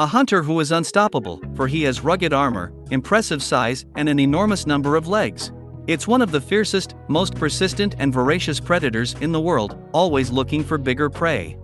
A hunter who is unstoppable, for he has rugged armor, impressive size, and an enormous number of legs. It's one of the fiercest, most persistent and voracious predators in the world, always looking for bigger prey.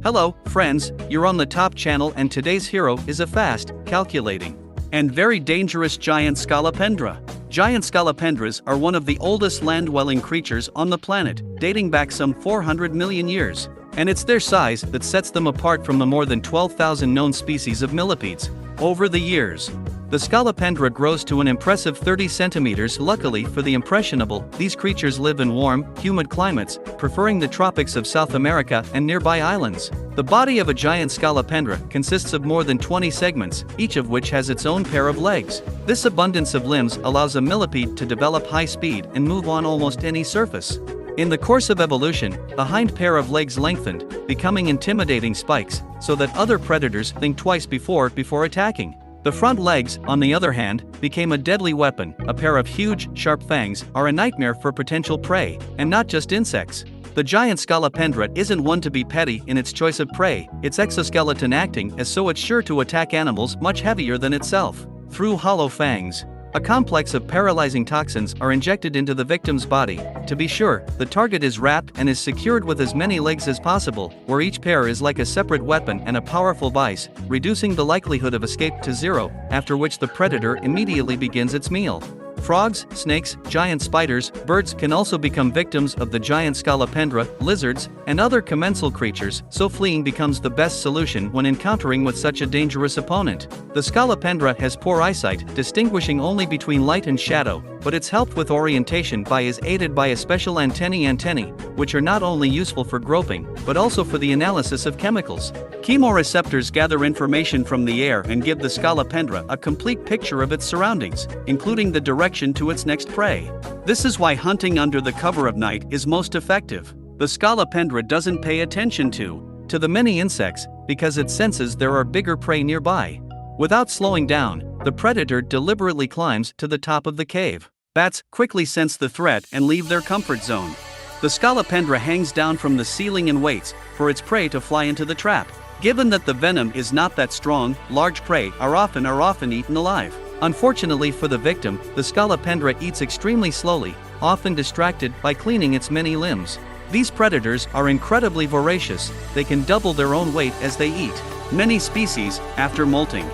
Hello, friends, you're on the top channel and today's hero is a fast, calculating, and very dangerous giant scolopendra. Giant scolopendras are one of the oldest land-dwelling creatures on the planet, dating back some 400 million years. And it's their size that sets them apart from the more than 12,000 known species of millipedes. Over the years, the scolopendra grows to an impressive 30 centimeters. Luckily for the impressionable, these creatures live in warm, humid climates, preferring the tropics of South America and nearby islands. The body of a giant scolopendra consists of more than 20 segments, each of which has its own pair of legs. This abundance of limbs allows a millipede to develop high speed and move on almost any surface. In the course of evolution, the hind pair of legs lengthened, becoming intimidating spikes, so that other predators think twice before attacking. The front legs, on the other hand, became a deadly weapon. A pair of huge, sharp fangs are a nightmare for potential prey, and not just insects. The giant scolopendra isn't one to be petty in its choice of prey, its exoskeleton acting as so it's sure to attack animals much heavier than itself. Through hollow fangs, a complex of paralyzing toxins are injected into the victim's body. To be sure, the target is wrapped and is secured with as many legs as possible, where each pair is like a separate weapon and a powerful vice, reducing the likelihood of escape to zero, after which the predator immediately begins its meal. Frogs, snakes, giant spiders, birds can also become victims of the giant scolopendra, lizards, and other commensal creatures, so fleeing becomes the best solution when encountering with such a dangerous opponent. The scolopendra has poor eyesight, distinguishing only between light and shadow, but it's helped with orientation by is aided by a special antennae, which are not only useful for groping, but also for the analysis of chemicals. Chemoreceptors gather information from the air and give the scolopendra a complete picture of its surroundings, including the direction to its next prey. This is why hunting under the cover of night is most effective. The scolopendra doesn't pay attention to the many insects, because it senses there are bigger prey nearby. Without slowing down, the predator deliberately climbs to the top of the cave. Bats quickly sense the threat and leave their comfort zone. The scolopendra hangs down from the ceiling and waits for its prey to fly into the trap. Given that the venom is not that strong, large prey are often eaten alive. Unfortunately for the victim, the scolopendra eats extremely slowly, often distracted by cleaning its many limbs. These predators are incredibly voracious. They can double their own weight as they eat. Many species, after molting,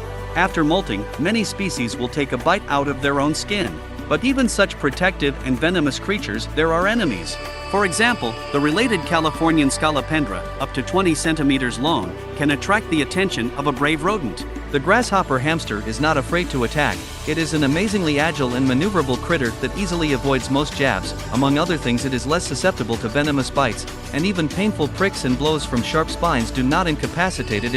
many species will take a bite out of their own skin. But even such protective and venomous creatures, there are enemies. For example, the related Californian scolopendra, up to 20 centimeters long, can attract the attention of a brave rodent. The grasshopper hamster is not afraid to attack. It is an amazingly agile and maneuverable critter that easily avoids most jabs. Among other things, it is less susceptible to venomous bites, and even painful pricks and blows from sharp spines do not incapacitate it.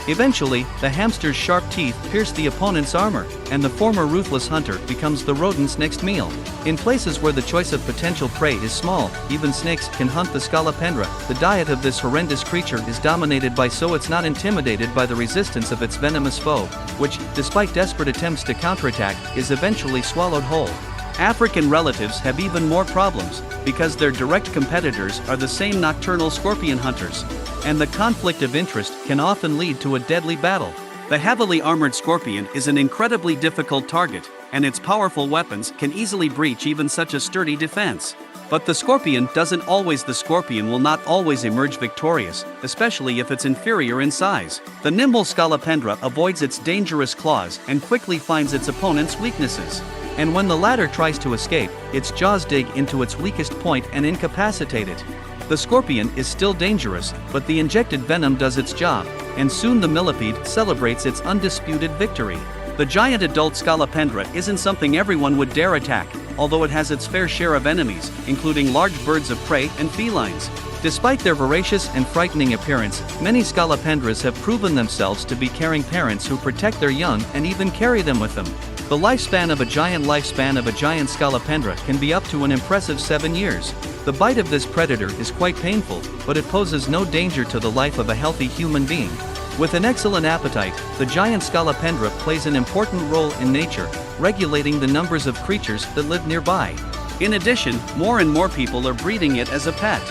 Eventually, the hamster's sharp teeth pierce the opponent's armor, and the former ruthless hunter becomes the rodent's next meal. In places where the choice of potential prey is small, even snakes can hunt the scolopendra. The diet of this horrendous creature is dominated by so it's not intimidated by the resistance of its venomous foe, which, despite desperate attempts to counterattack, is eventually swallowed whole. African relatives have even more problems, because their direct competitors are the same nocturnal scorpion hunters, and the conflict of interest can often lead to a deadly battle. The heavily armored scorpion is an incredibly difficult target, and its powerful weapons can easily breach even such a sturdy defense. But the scorpion will not always emerge victorious, especially if it's inferior in size. The nimble scolopendra avoids its dangerous claws and quickly finds its opponent's weaknesses. And when the latter tries to escape, its jaws dig into its weakest point and incapacitate it. The scorpion is still dangerous, but the injected venom does its job, and soon the millipede celebrates its undisputed victory. The giant adult scolopendra isn't something everyone would dare attack, although it has its fair share of enemies, including large birds of prey and felines. Despite their voracious and frightening appearance, many scolopendras have proven themselves to be caring parents who protect their young and even carry them with them. The lifespan of a giant scolopendra can be up to an impressive 7 years. The bite of this predator is quite painful, but it poses no danger to the life of a healthy human being. With an excellent appetite, the giant scolopendra plays an important role in nature, regulating the numbers of creatures that live nearby. In addition, more and more people are breeding it as a pet.